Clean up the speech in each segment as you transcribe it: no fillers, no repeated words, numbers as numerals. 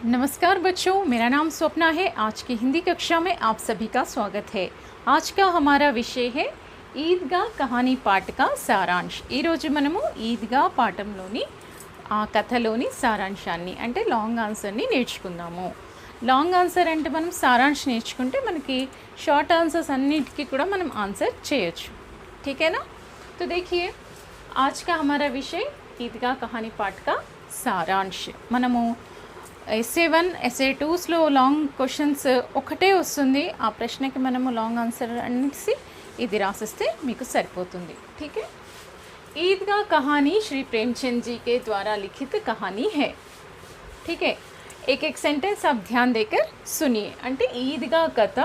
नमस्कार बच्चों, मेरा नाम स्वप्ना है। आज की हिंदी कक्षा में आप सभी का स्वागत है। आज का हमारा विषय है ఈద్గా కహానీ పాఠ का సారాంశ్। ఈరోజు మనము ఈద్గా పాఠంలోని ఆ కథలోని సారాంశాన్ని అంటే లాంగ్ ఆన్సర్ని నేర్చుకుందాము। లాంగ్ ఆన్సర్ అంటే మనం సారాంశ్ నేర్చుకుంటే మనకి షార్ట్ ఆన్సర్స్ అన్నిటికీ కూడా మనం ఆన్సర్ చేయొచ్చు। ठीक है ना। तो देखिए आज का हमारा विषय ఈద్గా కహానీ పాఠ का సారాంశ్। మనము essay 1 essay 2లో లాంగ్ క్వశ్చన్స్ ఒకటే వస్తుంది। ఆ ప్రశ్నకి మనము లాంగ్ ఆన్సర్ అనేసి ఇది రాసిస్తే మీకు సరిపోతుంది। ठीक है। ईदगाह कहानी श्री प्रेमचंद जी के द्वारा लिखित कहानी है। ठीक है, एक एक सेंटेंस आप ध्यान देकर सुनिए। అంటే ఈద్గా కథ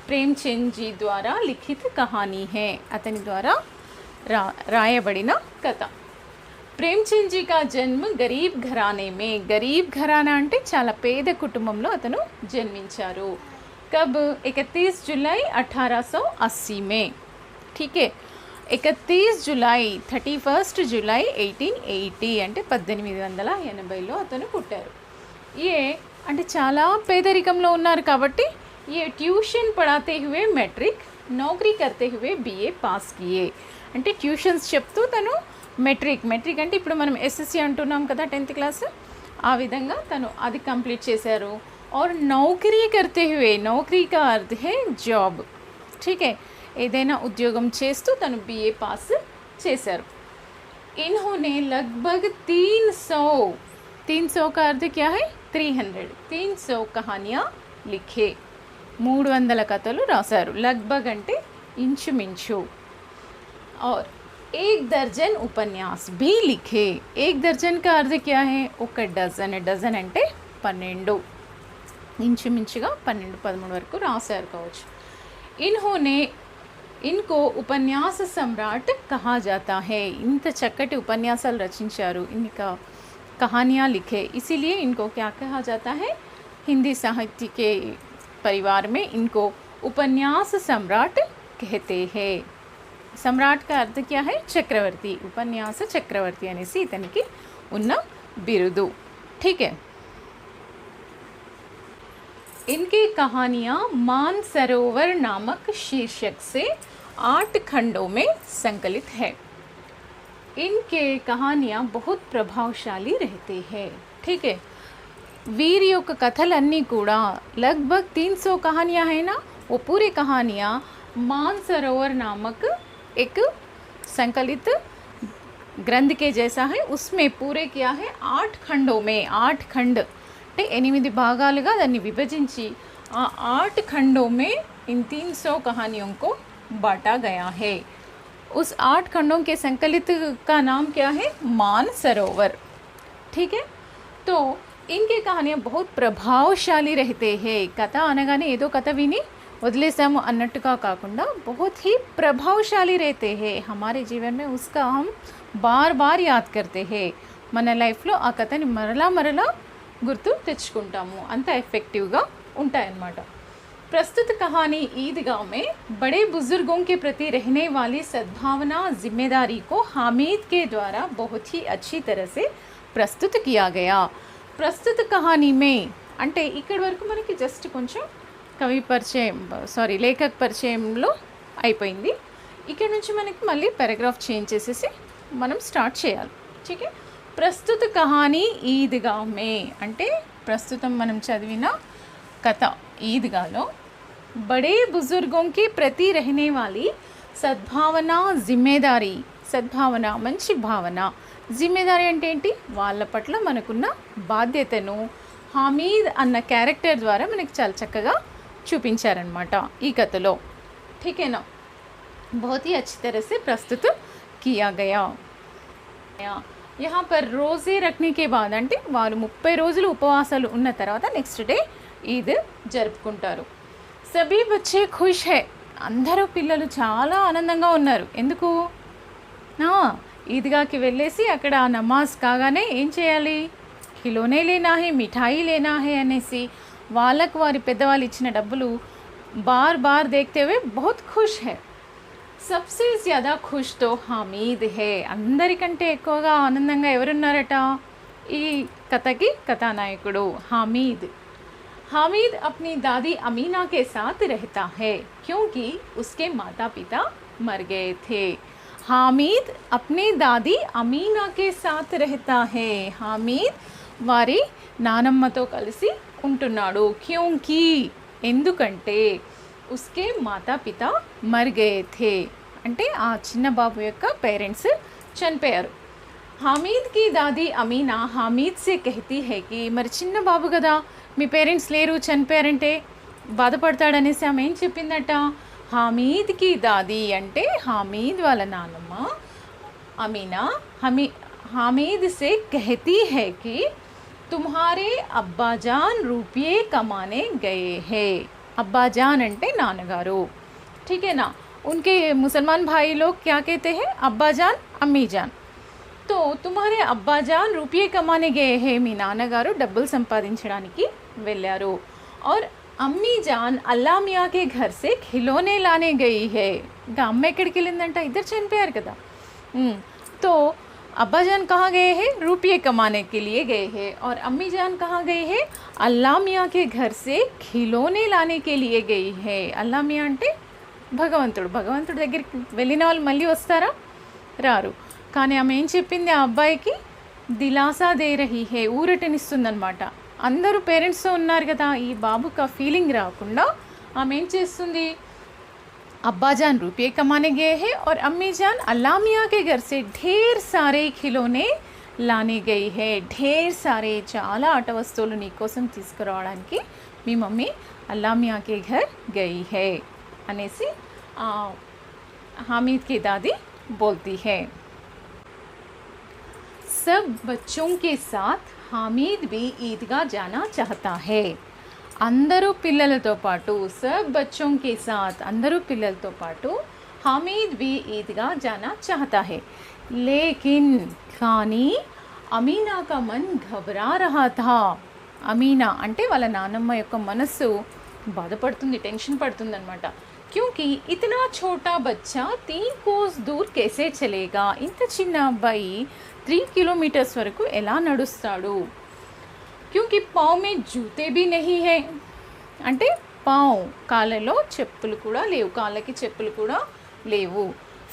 ప్రేమ్చంద్ జీ ద్వారా లిఖిత్ కహానీ है, అతని ద్వారా రాయబడిన కథ। ప్రేమ్చంద్ జీ కా జన్మ గరీబ్ ఘరానే మే, గరీబ్ ఘరానా అంటే చాలా పేద కుటుంబంలో అతను జన్మించారు। कब 31 जुलाई 1880 में। ठीक है, 31 जुलाई 31 जुलाई 1880 అంటే 1880లో అతను పుట్టారు। ये అంటే చాలా పేదరికంలో ఉన్నారు కాబట్టి ये ट्यूशन पढ़ाते हुए मैट्रिक, नौकरी करते हुए बीए पास किए। అంటే ట్యూషన్స్ చెప్తూ తను మెట్రిక్ అంటే ఇప్పుడు మనం ఎస్ఎస్సి అంటున్నాం కదా 10th క్లాస్, ఆ విధంగా తను అది కంప్లీట్ చేశారు। और नौकरी करते हुए, नौकरी का अर्थ है जॉब। ठीक है, ఏదైనా ఉద్యోగం చేస్తూ తను बीए पास చేశారు। इन्होंने लगभग 300 का अर्थ क्या है 300 कहानियाँ लिखे, 300 కథలు రాశారు। लगभग అంటే ఇంచుమించు। और 1 दर्जन उपन्यास भी लिखे। 1 दर्जन का अर्थ क्या है 1 డజన్, డజన్ అంటే 12, ఇంచుమించుగా 12-13 వరకు రాశారు కావచ్చు। इनको उपन्यास सम्राट कहा जाता है। ఇంత చక్కటి ఉపన్యాసాలు రచించారు, इनका कहानियाँ लिखे, इसीलिए इनको क्या कहा जाता है, हिंदी साहित्य के परिवार में इनको उपन्यास सम्राट कहते हैं। सम्राट का अर्थ क्या है చక్రవర్తి, ఉపన్యాస చక్రవర్తి అనేసి ఇతనికి ఉన్న బిరుదు। ठीक है, इनकी कहानियाँ मानसरोवर नामक शीर्षक से 8 खंडों में संकलित है। इनके कहानियाँ बहुत प्रभावशाली रहते हैं। ठीक है, वीर యొక్క కథలన్నీ కూడా लगभग 300 कहानियाँ हैं ना, वो पूरी कहानियाँ मानसरोवर नामक एक संकलित ग्रंथ के जैसा है। उसमें पूरे क्या है 8 खंडों में, 8 खंड అంటే 8 భాగాలుగా దాన్ని విభజించి ఆ 8 खंडों में इन 300 कहानियों को बांटा गया है। उस 8 खंडों के संकलित का नाम क्या है मानसरोवर। ठीक है, तो इनके कहानियाँ बहुत प्रभावशाली रहते हैं। కథ అనగానే ఏదో కథ విని వదిలేసాము అన్నట్టుగా కాకుండా बहुत ही प्रभावशाली रहते हैं। हमारे जीवन में उसका हम बार बार याद करते हैं। మన లైఫ్లో ఆ కథని మరలా గుర్తు తెచ్చుకుంటాము, అంత ఎఫెక్టివ్గా ఉంటాయన్నమాట। प्रस्तुत कहानी ईदगाह में बड़े बुजुर्गों के प्रति रहने वाली सद्भावना जिम्मेदारी को हामिद के द्वारा बहुत ही अच्छी तरह से प्रस्तुत किया गया। प्रस्तुत कहानी में అంటే ఇక్కడి వరకు మనకి జస్ట్ కొంచెం కవి పరిచయం లేఖక్ పరిచయంలో అయిపోయింది। ఇక్కడ నుంచి మనకి మళ్ళీ పారాగ్రాఫ్ చేంజ్ చేసేసి మనం స్టార్ట్ చేయాలి। ठीक है, ప్రస్తుత కహానీ ఈద్గా మే అంటే ప్రస్తుతం మనం చదివిన కథ ఈద్గాలో బడే బుజుర్గోం కి ప్రతి रहने वाली సద్భావన జిమ్మేదారీ, సద్భావన మంచి భావన, జిమ్మేదారీ అంటే ఏంటి వాళ్ళ పట్ల మనకున్న బాధ్యతను హామీద్ అన్న క్యారెక్టర్ ద్వారా మనకి చాలా చక్కగా చూపించారనమాట ఈ కథలో। ठीक है ना, बहुत ही अच्छी तरह से प्रस्तुत किया गया। यहाँ पर రోజే రఖనే కే బాద్ అంటే వారు 30 రోజులు ఉపవాసాలు ఉన్న తర్వాత నెక్స్ట్ డే ఈద్ జరుపుకుంటారు। సభీ బచ్చే ఖుష్ హై, అందరూ పిల్లలు చాలా ఆనందంగా ఉన్నారు। ఎందుకు ఈద్గాకి వెళ్ళేసి అక్కడ నమాజ్ కాగానే ఏం చేయాలి, ఖిలోనే లేనా హై, మిఠాయి లేనా హై అనేసి వాళ్ళకు వారి పెద్దవాళ్ళు ఇచ్చిన డబ్బులు బార్ బార్ దేఖ్తే హుए बहुत खुश है। सबसे ज़्यादा खुश तो हामिद है, అందరికంటే ఎక్కువగా ఆనందంగా ఎవరున్నారట ఈ కథకి కథానాయకుడు हामिद। हामिद अपनी दादी अमीना के साथ रहता है क्योंकि उसके माता पिता मर गए थे। हामिद अपनी दादी अमीना के साथ रहता है। हामिद వారి నానమ్మతో కలిసి ఉంటున్నాడు। క్యూంకి ఎందుకంటే ఉస్కే మాతా పిత మర్ గయే థే అంటే ఆ చిన్న బాబు యొక్క పేరెంట్స్ చనిపోయారు। हामिद की दादी अमीना हामिद से कहती है कि మరి చిన్న బాబు కదా మీ పేరెంట్స్ లేరు చనిపోయారంటే బాధపడతాడనేసి ఆమె ఏం చెప్పిందట, हामिद की दादी అంటే हामिद వాళ్ళ నానమ్మ अमीना हामिद से कहती है कि तुम्हारे अब्बाजान रुपये कमाने गए हैं। अब्बाजान అంటే నాన్నగారు, ठीक है ना। उनके मुसलमान भाई लोग क्या कहते हैं, अब्बाजान अम्मी जान। तो तुम्हारे अब्बाजान रुपये कमाने गए हैं, మీ నాన్నగారు డబ్బులు సంపాదించడానికి వెళ్ళారు। और అమ్మీ జాన్ అల్లా మియా కే ఘర్ సే ఖిలోనే లానే గయి హై। ఇంకా అమ్మ ఎక్కడికి వెళ్ళిందంట, ఇద్దరు చనిపోయారు కదా। तो अब्बा जान कहाँ गए हैं, रुपये कमाने के लिए गए हैं। और अम्मी जान कहाँ गए हैं, अल्लाह मियाँ के घर से खिलौने लाने के लिए गई है। अल्लाह मियाँ అంటే భగవంతుడు, భగవంతుడి దగ్గరికి వెళ్ళిన వాళ్ళు మళ్ళీ వస్తారా, రారు। కానీ ఆమె ఏం చెప్పింది ఆ అబ్బాయికి, దిలాసా దే రహీ హే ఊరటనిస్తుందన్నమాట। అందరూ పేరెంట్స్తో ఉన్నారు కదా, ఈ బాబుకి ఆ ఫీలింగ్ రాకుండా ఆమె ఏం చేస్తుంది, अब्बा जान रुपये कमाने गए हैं और अम्मी जान अल्लाह मियाँ के घर से ढेर सारे खिलौने लाने गई है। ढेर सारे చాలా ఆట వస్తువులు నీకోసం తీసుకురావడానికి మీ మమ్మీ अल्लाह मियाँ के घर गई है అనేసి हामिद की दादी बोलती है। सब बच्चों के साथ हामिद भी ईदगाह जाना चाहता है। అందరూ పిల్లలతో పాటు सब बच्चों के साथ అందరూ పిల్లలతో పాటు हामिद भी ईदगाह जाना चाहता है। लेकिन కానీ అమీనా का मन घबरा रहा था। అమీనా అంటే వాళ్ళ నానమ్మ యొక్క మనస్సు బాధపడుతుంది, టెన్షన్ పడుతుంది అనమాట। क्योंकि इतना छोटा बच्चा 3 कोस दूर कैसे चलेगा, ఇంత చిన్న అబ్బాయి 3 కిలోమీటర్స్ వరకు ఎలా నడుస్తాడు। क्योंकि पाँव में जूते भी नहीं है అంటే पाँव కాళ్ళలో చెప్పులు కూడా లేవు, కాళ్ళకి చెప్పులు కూడా లేవు।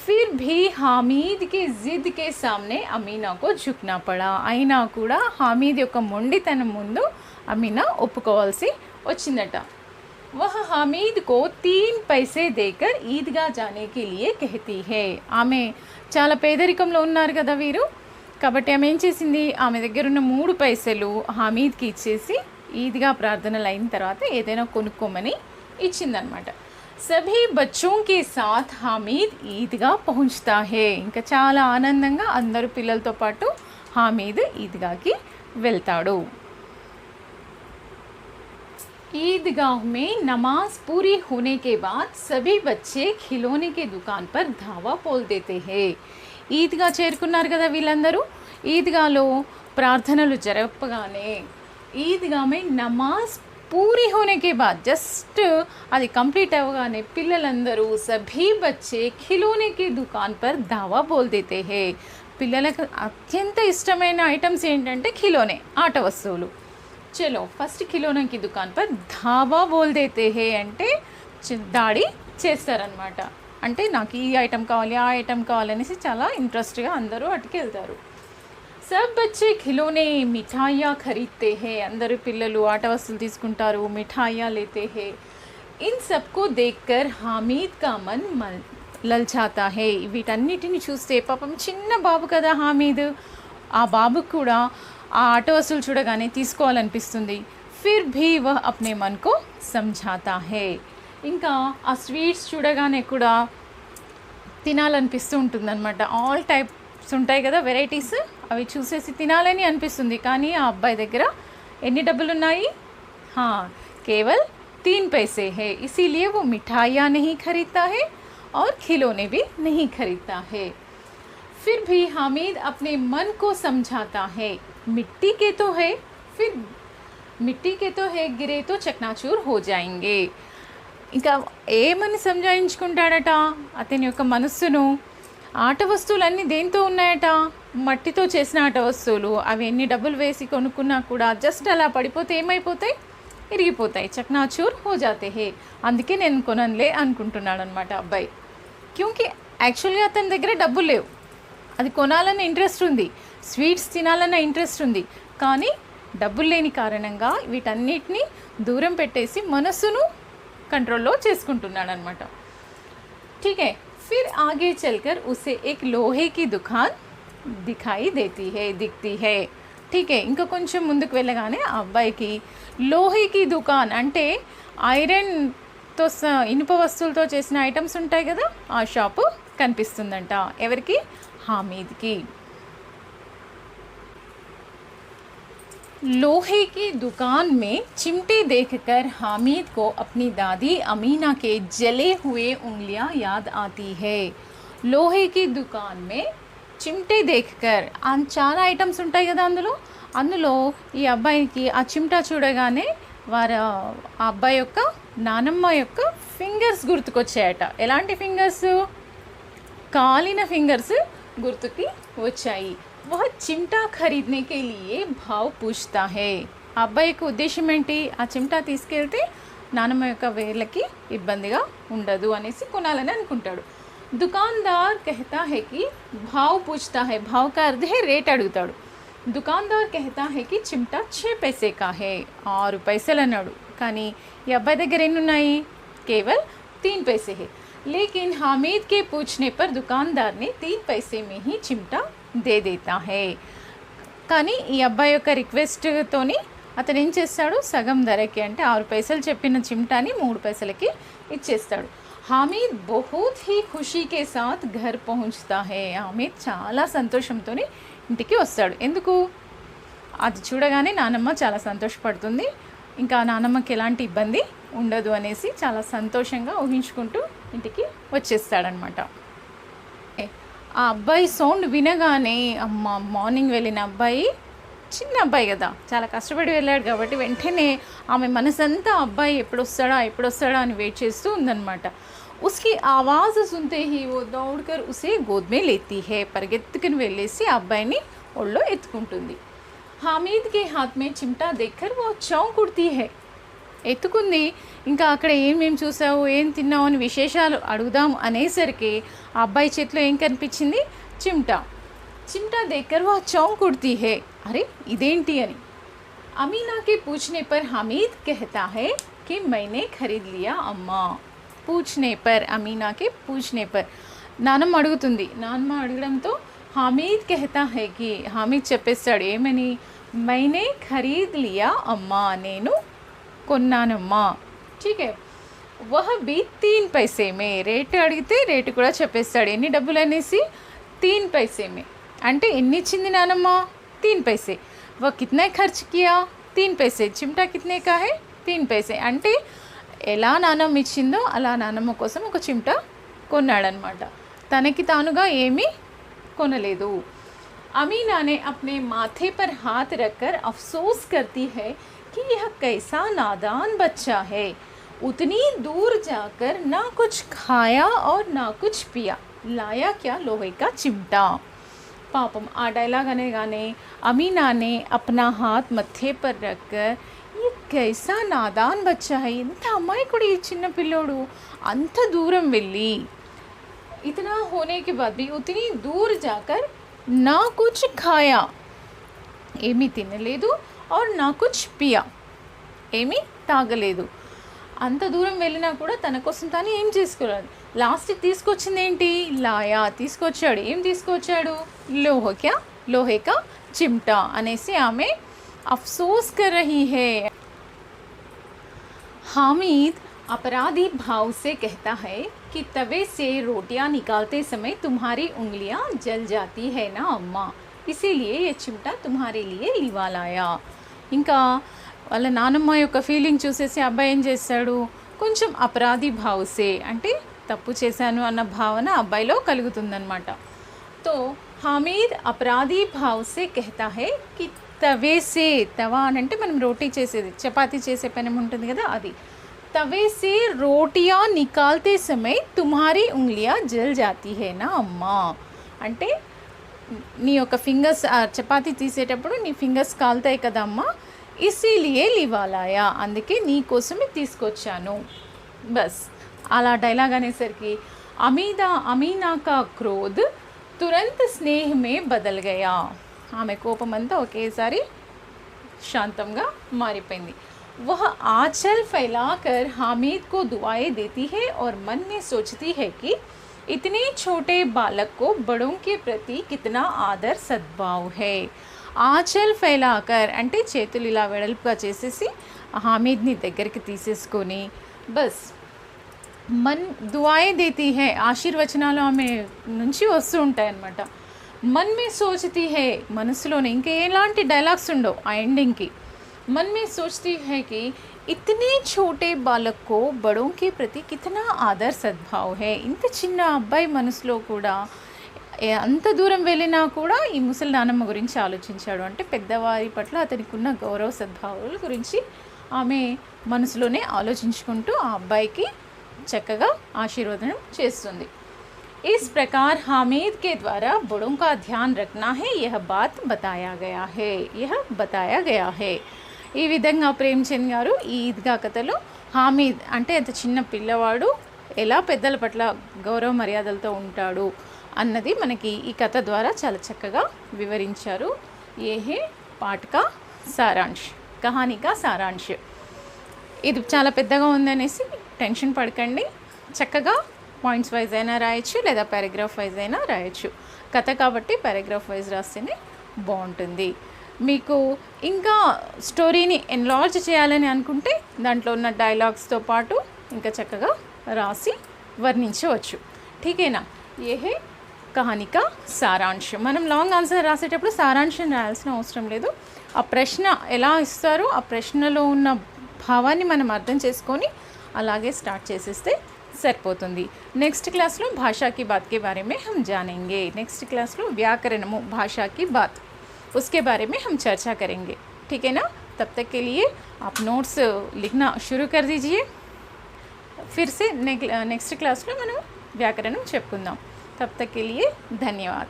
फिर भी हामिद के జిద్ के सामने अमीना को झुकना पड़ा। అయినా కూడా హామీద్ యొక్క మొండితనం ముందు అమీనా ఒప్పుకోవాల్సి వచ్చిందట। वह हामिद को 3 पैसे देकर ईदगाह जाने के लिए कहती है। ఆమె చాలా పేదరికంలో ఉన్నారు కదా వీరు, కాబట్టి ఆమె ఏం చేసింది, ఆమె దగ్గర ఉన్న 3 పైసలు హామీద్కి ఇచ్చేసి ఈద్గా ప్రార్థనలు అయిన తర్వాత ఏదైనా కొనుక్కోమని ఇచ్చిందనమాట। సభీ బచ్చోं के साथ हामिद ఈద్గా పहुंचता है। ఇంకా చాలా ఆనందంగా అందరూ పిల్లలతో పాటు హామీద్ ఈద్గాకి వెళ్తాడు। ईदगाह में नमाज पूरी होने के बाद सभी बच्चे खिलौने के दुकान पर धावा बोल देते हैं। ఈద్గా చేరుకున్నారు కదా వీళ్ళందరూ, ఈద్గాలో ప్రార్థనలు జరపగానే ఈద్గా మే నమాజ్ పూరి హోనే కే బాద్ జస్ట్ అది కంప్లీట్ అవ్వగానే పిల్లలందరూ సభీ బచ్చే ఖిలోనే కే దుకాన్ పర్ దావా బోల్ దేతే హే। పిల్లలకు అత్యంత ఇష్టమైన ఐటమ్స్ ఏంటంటే ఖిలోనే, ఆట వస్తువులు। చలో ఫస్ట్ ఖిలోనే కి దుకాన్ పర్ ధావా బోల్ దేతే హే అంటే దాడి చేస్తారనమాట। అంటే నాకు ఈ ఐటమ్ కావాలి, ఆ ఐటమ్ కావాలనేసి చాలా ఇంట్రెస్ట్గా అందరూ అటుకి వెళ్తారు। सब बच्चे खिलौने मिठाइयाँ खरीदते हैं। అందరూ పిల్లలు ఆట వస్తువులు తీసుకుంటారు, మిఠాయియా లేతే హే। इन सबको देखकर हामिद का मन లల్చాతా హే। వీటన్నిటిని చూస్తే పాపం చిన్న బాబు కదా హామీద్, ఆ బాబుకు కూడా ఆ ఆట వస్తువులు చూడగానే తీసుకోవాలనిపిస్తుంది। फिर भी वह अपने मन को समझाता है। ఇంకా ఆ స్వీట్స్ చూడగానే కూడా తినాలనిపిస్తూ ఉంటుందన్నమాట। ఆల్ టైప్స్ ఉంటాయి కదా వెరైటీస్, అవి చూసేసి తినాలని అనిపిస్తుంది। కానీ ఆ అబ్బాయి దగ్గర ఎన్ని డబ్బులు ఉన్నాయి, కేవल 3 पैसे है। इसीलिए वो मिठाइयाँ नहीं खरीदता है और खिलौने भी नहीं खरीदता है। फिर भी हामिद अपने मन को समझाता है, मिट्टी के तो है, फिर मिट्टी के तो है, गिरे तो चकनाचूर हो जाएंगे। ఇంకా ఏమని సంజాయించుకుంటాడట అతని యొక్క మనస్సును, ఆట వస్తువులన్నీ దేంతో ఉన్నాయట? మట్టితో చేసిన ఆట వస్తువులు. అవి ఎన్ని డబ్బులు వేసి కొనుక్కున్నా కూడా జస్ట్ అలా పడిపోతే ఏమైపోతాయి? ఇరిగిపోతాయి, చక్నాచూర్ హో జాతే హే. అందుకే నేను కొననులే అనుకుంటున్నాడు అనమాట అబ్బాయి. క్యూంకి యాక్చువల్గా అతని దగ్గర డబ్బులు లేవు, అది కొనాలన్న ఇంట్రెస్ట్ ఉంది, స్వీట్స్ తినాలన్న ఇంట్రెస్ట్ ఉంది, కానీ డబ్బులు లేని కారణంగా వీటన్నిటిని దూరం పెట్టేసి మనసును కంట్रोల్లో చేసుకుంటున్నాడు అనమాట. ठीक है, फिर आगे चलकर उसे एक लोहे की दुकान दिखाई दिखती है. ठीक है, ఇంకా కొంచెం ముందుకు వెళ్ళగానే ఆ అబ్బాయికి లోహేకి దుకాన్ అంటే ఐరన్తో ఇనుప వస్తువులతో చేసిన ఐటమ్స్ ఉంటాయి కదా, ఆ షాపు కనిపిస్తుందంట. ఎవరికి? హామీద్కి. लोहे की दुकान में चिमटे देखकर हामिद को अपनी दादी अमीना के जले हुए उंगलियां याद आती है. लोहे की दुकान में चिमटे देखकर చాలా ఐటమ్స్ ఉంటాయి కదా అందులో ఈ అబ్బాయికి ఆ చిమ్టా చూడగానే ఆ అబ్బాయి యొక్క నానమ్మ యొక్క ఫింగర్స్ గుర్తుకొచ్చాయట. ఎలాంటి ఫింగర్స్? కాలిన ఫింగర్స్ గుర్తుకి వచ్చాయి. वह चिमटा खरीदने के लिए भाव पूछता है. అబ్బాయికి ఉద్దేశం ఏంటి? ఆ చిమ్టా తీసుకెళ్తే నానమ్మ యొక్క వేళ్ళకి ఇబ్బందిగా ఉండదు అనేసి కొనాలని అనుకుంటాడు. దుకాన్దార్ कहता है कि भाव पूछता है. भाव का अर्थ है రేట్ అడుగుతాడు. దుకాన్దార్ कहता है कि चिमटा 6 पैसे का है. 6 పైసలు అన్నాడు. కానీ ఈ అబ్బాయి దగ్గర ఎన్ని ఉన్నాయి? కేవల్ 3 पैसे है. लेकिन हामिद के पूछने पर दुकानदार ने 3 पैसे में ही चिमटा దే దేతా హే. కానీ ఈ అబ్బాయి యొక్క రిక్వెస్ట్తోని అతను ఏం చేస్తాడు? సగం ధరకి అంటే 6 పైసలు చెప్పిన చిమ్టాని 3 పైసలకి ఇచ్చేస్తాడు. హామీద్ బహుత్ హీ ఖుషీ కే సాత్ ఘర్ పహుంచుతా హే. హామీద్ చాలా సంతోషంతో ఇంటికి వస్తాడు. ఎందుకు? అది చూడగానే నానమ్మ చాలా సంతోషపడుతుంది, ఇంకా నానమ్మకి ఎలాంటి ఇబ్బంది ఉండదు అనేసి చాలా సంతోషంగా ఊహించుకుంటూ ఇంటికి వచ్చేస్తాడనమాట. ఆ అబ్బాయి సౌండ్ వినగానే అమ్మ, మార్నింగ్ వెళ్ళిన అబ్బాయి, చిన్న అబ్బాయి కదా, చాలా కష్టపడి వెళ్ళాడు కాబట్టి వెంటనే ఆమె మనసంతా అబ్బాయి ఎప్పుడొస్తాడా అని వెయిట్ చేస్తూ ఉందన్నమాట. ఉస్కి ఆవాజ్ సున్తే హీ ఓ దౌడ్కర్ ఉసే గోద్ మే లేతీ హే. పరిగెత్తుకుని వెళ్ళేసి ఆ అబ్బాయిని ఒళ్ళో ఎత్తుకుంటుంది. హామీద్ కే హాత్ మే చిమ్టా దేక్కర్ వో చౌంక్ ఉడ్తీ హే. ఎత్తుకుంది. ఇంకా అక్కడ ఏమేం చూసావు, ఏం తిన్నావు అని విశేషాలు అడుగుదాం అనేసరికి ఆ అబ్బాయి చేతిలో ఏం కనిపించింది? చిమ్టా. చిమ్టా దేక్కర్ వో చౌంక్ ఉడ్తీ హే. అరే ఇదేంటి అని. అమీనా కే పూछने पर हामिद कहता है कि मैंने खरीद लिया अम्मा. पूछने पर, అమీనా కే పూछने पर నానమ్మ అడుగుతుంది. నానమ్మ అడగడంతో హామీద్ कहता है कि హామీద్ చెప్పేస్తాడు ఏమని? मैंने खरीद लिया अम्मा. నేను కొన్నానమ్మా. ठीक है, वह भी 3 पैसे में. రేటు అడిగితే రేటు కూడా చెప్పేస్తాడు. ఎన్ని డబ్బులు అనేసి? 3 पैसे में. అంటే ఎన్ని ఇచ్చింది నానమ్మ? 3 पैसे. वह कितना खर्च किया? 3 पैसे. चिमटा कितने का है? 3 पैसे. అంటే ఎలా నానమ్మ ఇచ్చిందో అలా నానమ్మ కోసం ఒక చిమ్టా కొన్నాడనమాట. తనకి తానుగా ఏమీ కొనలేదు. अमीना ने अपने माथे पर हाथ रखकर अफसोस करती है कि यह कैसा नादान बच्चा है. उतनी दूर जाकर ना कुछ खाया और ना कुछ पिया, लाया क्या? लोहे का चिमटा. పాపం ఆ డైలాగ్ అనగానే అమీనానే అప్నా హాత్ మథే పర్ రక్కర్ ఈ కైసా నాదాన్ బచ్చా హై. ఎంత అమాయకుడు ఈ చిన్న పిల్లోడు. అంత దూరం వెళ్ళి ఇతనా హోనే కే బాద్ భీ ఉతనీ దూర్ జాకర్ నా కుచ్ ఖాయా, ఏమీ తినలేదు, और ना कुछ पिया, ఏమీ తాగలేదు. అంత దూరం వెళ్ళినా కూడా తన కోసం తాను ఏం చేసుకోలేదు. లాస్ట్కి తీసుకొచ్చింది ఏంటి? లాయా, తీసుకొచ్చాడు. ఏం తీసుకొచ్చాడు? లోహే కా చిమ్టా అనేసి ఆమె అఫ్సోస్ కర్ రహీ హే. हामिद अपराधी भाव से कहता है कि तवे से रोटियां निकालते समय तुम्हारी उंगलियां जल जाती है ना अम्मा, इसीलिए ये चिमटा तुम्हारे लिए लिवा लाया. ఇంకా వాళ్ళ నానమ్మ యొక్క ఫీలింగ్ చూసేసి అబ్బాయి ఏం చేస్తాడు? కొంచెం అపరాధి భావసే అంటే తప్పు చేశాను అన్న భావన అబ్బాయిలో కలుగుతుందన్నమాట. తో హామీద్ అపరాధి భావసే कहता है कि తవే సే, తవా అని అంటే మనం రోటీ చేసేది, చపాతీ చేసే పెనం ఉంటుంది కదా అది. తవే సే రోటియా నికాల్తే సమయ్ తుమ్హారీ ఉంగ్లియా జల్ జాతీ హే నా అమ్మా. అంటే నీ యొక్క ఫింగర్స్ చపాతీ తీసేటప్పుడు నీ ఫింగర్స్ కాలుతాయి కదమ్మా, ఇసీలియే లివాలాయా, అందుకే నీ కోసమే తీసుకొచ్చాను. బస్ అలా డైలాగ్ అనేసరికి అమీనా కా క్రోధ్ తురంత్ స్నేహ్ మే బదల్ గయా, ఆమె కోపం అంతా ఒకేసారి శాంతంగా మారిపోయింది. वह आंचल फैलाकर हामिद को दुआएं देती है और मन में सोचती है कि इतने छोटे बालक को बड़ों के प्रति कितना आदर सद्भाव है. ఆచల్ ఫైలాకర్ అంటే చేతులు ఇలా వెడల్పుగా చేసేసి హామీద్ని దగ్గరికి తీసేసుకొని బస్ మన్ దుఆయే దేతీ హై, ఆశీర్వచనాలు ఆమె నుంచి వస్తూ ఉంటాయి అన్నమాట. మన్ మే సోచతీ హై, మనసులోనే ఇంకా ఎలాంటి డైలాగ్స్ ఉండవు ఆ ఎండింగ్కి. मन में सोचती है कि इतने छोटे बालक को बड़ों के प्रति कितना आदर सद्भाव है. ఇంత చిన్న అబ్బాయి మనసులో కూడా అంత దూరం వెళ్ళినా కూడా ఈ ముసలి నానమ్మ గురించి ఆలోచించాడు. అంటే పెద్దవారి పట్ల అతనికి ఉన్న గౌరవ సద్భావాల గురించి ఆమె మనసులోనే ఆలోచించుకుంటూ ఆ అబ్బాయికి చక్కగా ఆశీర్వదనం చేస్తుంది. इस प्रकार हामिद के द्वारा बड़ों का ध्यान रखना है, यह बात बताया गया है. ఈ విధంగా ప్రేమ్చంద్ గారు ఈ ఈద్గా కథలో హామీద్ అంటే అంత చిన్న పిల్లవాడు ఎలా పెద్దల పట్ల గౌరవ మర్యాదలతో ఉంటాడు అన్నది మనకి ఈ కథ ద్వారా చాలా చక్కగా వివరించారు. ఏ హే పాఠకా సారాంశ్, కహానికా సారాంశ్. ఇది చాలా పెద్దగా ఉందనేసి టెన్షన్ పడకండి, చక్కగా పాయింట్స్ వైజ్ అయినా రాయొచ్చు లేదా పారాగ్రాఫ్ వైజ్ అయినా రాయొచ్చు. కథ కాబట్టి పారాగ్రాఫ్ వైజ్ రాస్తేనే బాగుంటుంది. మీకు ఇంకా స్టోరీని ఎన్లార్జ్ చేయాలని అనుకుంటే దాంట్లో ఉన్న డైలాగ్స్తో పాటు ఇంకా చక్కగా రాసి వర్ణించవచ్చు. ఠీకేనా? ఏ హే కహానికా సారాంశ్. మనం లాంగ్ ఆన్సర్ రాసేటప్పుడు సారాంశం రాయాల్సిన అవసరం లేదు. ఆ ప్రశ్న ఎలా ఇస్తారో ఆ ప్రశ్నలో ఉన్న భావాన్ని మనం అర్థం చేసుకొని అలాగే స్టార్ట్ చేసేస్తే సరిపోతుంది. నెక్స్ట్ క్లాస్లో భాషాకి బాత్కే బారే మే హమ్ జానేంగే. నెక్స్ట్ క్లాస్లో వ్యాకరణము భాషాకి బాత్ उसके बारे में हम चर्चा करेंगे. ठीक है ना? तब तक के लिए आप नोट्स लिखना शुरू कर दीजिए. फिर से नेक्स्ट क्लास में మనం వ్యాకరణం చెప్పుకుందాం. तब तक के लिए धन्यवाद.